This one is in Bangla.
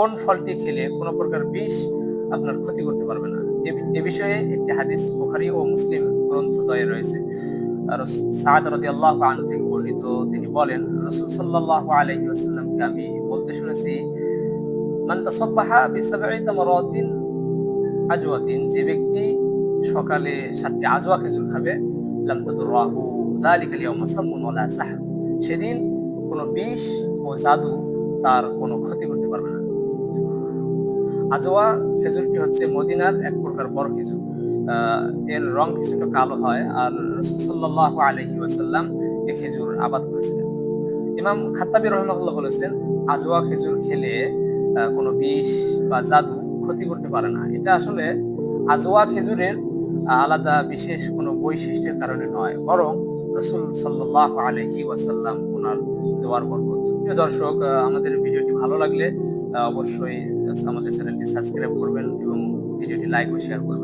কোন ফলটি খেলে কোনো প্রকার বিষ আপনার ক্ষতি করতে পারবে না। এ বিষয়ে একটি হাদিস বুখারী ও মুসলিম গ্রন্থদ্বয়ে রয়েছে। আর সাদ রাদিয়াল্লাহু আনহু থেকে বর্ণিত, তিনি বলেন, রাসূল সাল্লাল্লাহু আলাইহি ওয়াসাল্লামকে আমি বলতে শুনেছি, মান তাসাব্বাহা বিসাবঈ তামারাতিন আজওয়াতিন, যে ব্যক্তি সকালে 7টি আজওয়া খেজুর খাবে, লাম তাদুররাহু যালিকাল ইয়াউমা সামুন ওয়ালা সাহর, সেদিন কোনো বিষ ও জাদু তার কোনো ক্ষতি করতে পারবে না। আজওয়া খেজুরটি হচ্ছে মদিনার এক প্রকার বড় খেজুর। এর রং কিছুটা কালো হয়, আর রাসূল সাল্লাল্লাহু আলাইহি ওয়াসাল্লাম এই খেজুর আবাদ করেছিলেন। ইমাম খাত্তাবী রাহিমাহুল্লাহ বলেছেন, আজওয়া খেজুর খেলে কোনো বিষ বা জাদু ক্ষতি করতে পারে না। এটা আসলে আজওয়া খেজুরের আলাদা বিশেষ কোনো বৈশিষ্ট্যের কারণে নয়, বরং রাসূল সাল্লাল্লাহু আলাইহি ওয়াসাল্লাম ওনার দোয়ার বরকত। প্রিয় দর্শক, আমাদের ভিডিওটি ভালো লাগলে অবশ্যই আমাদের চ্যানেলটি সাবস্ক্রাইব করবেন এবং ভিডিওটি লাইক ও শেয়ার করবেন।